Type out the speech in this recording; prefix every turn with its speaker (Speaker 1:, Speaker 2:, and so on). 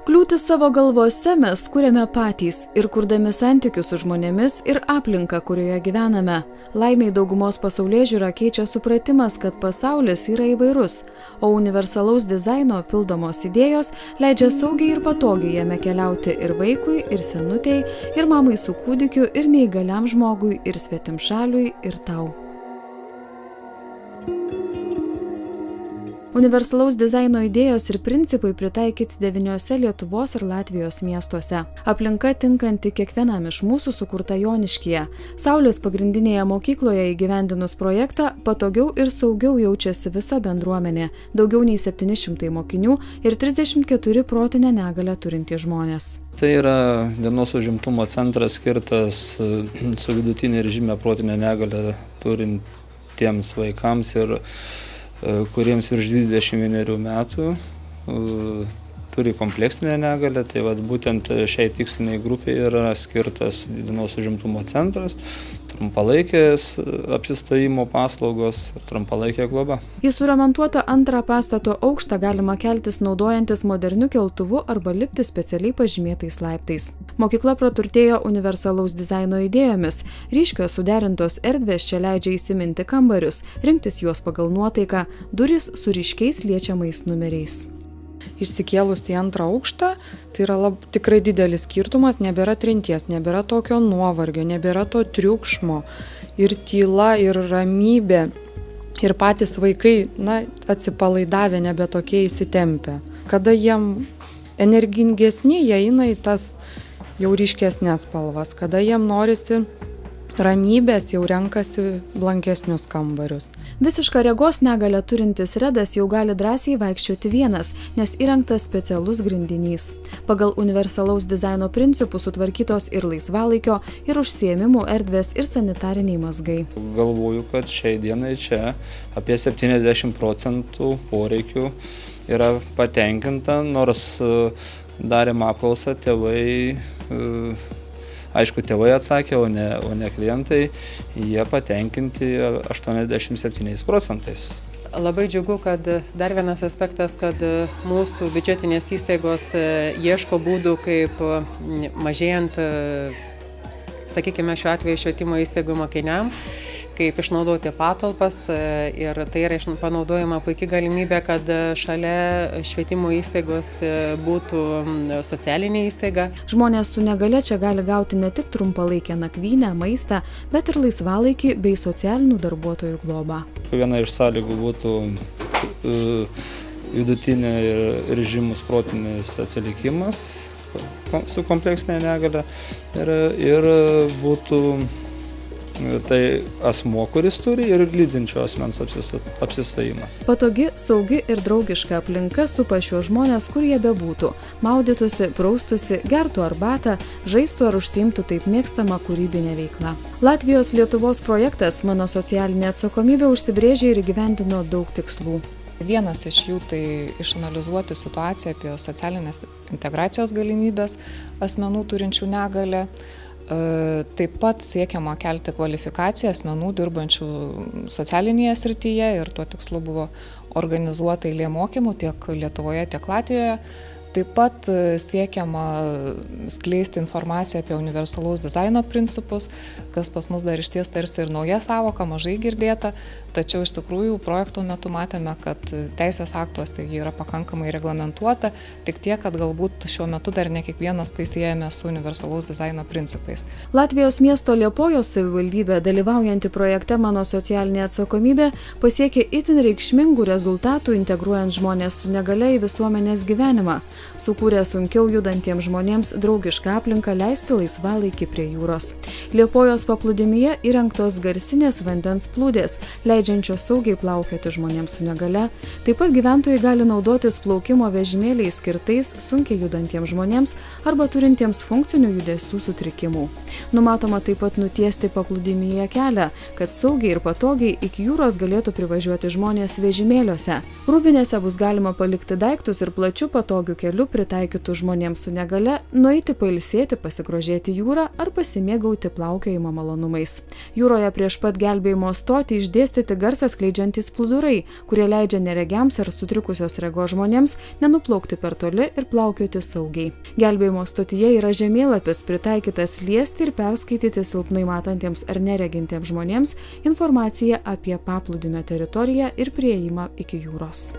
Speaker 1: Kliūtis savo galvose mes kuriame patys ir kurdami santykius su žmonėmis ir aplinką, kurioje gyvename. Laimiai daugumos pasaulėžiūrą keičia supratimas, kad pasaulis yra įvairus, o universalaus dizaino pildomos idėjos leidžia saugiai ir patogiai jame keliauti ir vaikui, ir senutei, ir mamai su kūdikiu, ir neįgaliam žmogui, ir svetimšaliui, ir tau. Universalaus dizaino idėjos ir principai pritaikyti 9 Lietuvos ir Latvijos miestuose. Aplinka tinkanti kiekvienam iš mūsų sukurta Joniškyje. Saulės pagrindinėje mokykloje įgyvendinus projektą patogiau ir saugiau jaučiasi visa bendruomenė, daugiau nei 700 mokinių ir 34 protinę negalią turintys žmonės.
Speaker 2: Tai yra dienos užimtumo centras skirtas su vidutinė ir žymia protinę negalią turintiems vaikams ir kuriems virš 21 metų turi kompleksinę negalią, tai būtent šiai tiksliniai grupiai yra skirtas dienos užimtumo centras, trumpalaikės apsistojimo paslaugos ir trumpalaikė globa.
Speaker 1: Į suremontuotą antrą pastato aukštą galima keltis naudojantis moderniu keltuvu arba lipti specialiai pažymėtais laiptais. Mokykla praturtėjo universalaus dizaino idėjomis. Ryškios suderintos erdvės čia leidžia įsiminti kambarius, rinktis juos pagal nuotaiką, durys su ryškiais liečiamais numeriais.
Speaker 3: Išsikėlus į antrą aukštą, tai yra tikrai didelis skirtumas, nebėra trinties, nebėra tokio nuovargio, nebėra to triukšmo, ir tyla, ir ramybė, ir patys vaikai, atsipalaidavę, nebe tokie įsitempę. Kada jiem energingesni, jie eina į tas jau ryškesnės spalvas, kada jiem norisi ramybės, jau renkasi blankesnius kambarius.
Speaker 1: Visišką regos negalią turintis Redas jau gali drąsiai vaikščioti vienas, nes įrengtas specialus grindinys. Pagal universalaus dizaino principų sutvarkytos ir laisvalaikio, ir užsiėmimų erdvės, ir sanitariniai mazgai.
Speaker 2: Galvoju, kad šiai dienai čia apie 70% poreikių yra patenkinta, nors darėm apklausą tėvai. Aišku, tėvai atsakė, o ne klientai, jie patenkinti 87%.
Speaker 4: Labai džiugu, kad dar vienas aspektas, kad mūsų biudžetinės įstaigos ieško būdų, kaip mažėjant, sakykime, šiuo atveju švietimo įstaigų mokiniam, kaip išnaudoti patalpas, ir tai yra panaudojama puikia galimybė, kad šalia švietimo įstaigos būtų socialinė įstaiga.
Speaker 1: Žmonės su negalia čia gali gauti ne tik trumpalaikę nakvynę, maistą, bet ir laisvalaikį bei socialinių darbuotojų globą.
Speaker 2: Viena iš sąlygų būtų vidutinė ir žymus protinis atsilikimas su kompleksinė negalia ir būtų tai asmuo, kuris turi, ir lydinčio asmens apsistojimas.
Speaker 1: Patogi, saugi ir draugiška aplinka supa šiuos žmonės, kur jie bebūtų. Maudytųsi, praustusi, gertų arbatą, žaistų ar užsiimtų taip mėgstamą kūrybinę veiklą. Latvijos Lietuvos projektas Mano socialinė atsakomybė užsibrėžė ir įgyvendino daug tikslų.
Speaker 3: Vienas iš jų tai išanalizuoti situaciją apie socialinės integracijos galimybės asmenų turinčių negalią. Taip pat siekiama kelti kvalifikaciją asmenų dirbančių socialinėje srityje ir tuo tikslu buvo organizuota eilė mokymų tiek Lietuvoje, tiek Latvijoje. Taip pat siekiama skleisti informaciją apie universalaus dizaino principus, kas pas mus dar išties tarsi ir nauja sąvoka, mažai girdėta, tačiau iš tikrųjų projekto metu matėme, kad teisės aktuose ji yra pakankamai reglamentuota, tik tiek, kad galbūt šiuo metu dar ne kiekvienas tai siejame su universalaus dizaino principais.
Speaker 1: Latvijos miesto Liepojos savivaldybė, dalyvaujanti projekte Mano socialinė atsakomybė, pasiekė itin reikšmingų rezultatų integruojant žmonės su negalia į visuomenės gyvenimą. Sukūrė sunkiau judantiems žmonėms draugišką aplinką leisti laisvalaikį prie jūros. Liepojos paplūdimyje įrengtos garsinės vandens plūdės, leidžiančios saugiai plaukioti žmonėms su negalia. Taip pat gyventojai gali naudotis plaukimo vežimėliais skirtais sunkiai judantiems žmonėms arba turintiems funkcinių judesių sutrikimų. Numatoma taip pat nutiesti paplūdimyje kelią, kad saugiai ir patogiai iki jūros galėtų privažiuoti žmonės vežimėliuose. Rūbinėse bus galima palikti daiktus ir plačiu patogiu keliu keliu pritaikytų žmonėms su negale, nueiti pailsėti, pasigrožėti jūrą ar pasimėgauti plaukiojimo malonumais. Jūroje prieš pat gelbėjimo stotį išdėstyti garsą skleidžiantys plūdurai, kurie leidžia neregiams ar sutrikusios regos žmonėms nenuplaukti per toli ir plaukioti saugiai. Gelbėjimo stotyje yra žemėlapis pritaikytas liesti ir perskaityti silpnai matantiems ar neregintiems žmonėms informaciją apie paplūdimio teritoriją ir priėjimą iki jūros.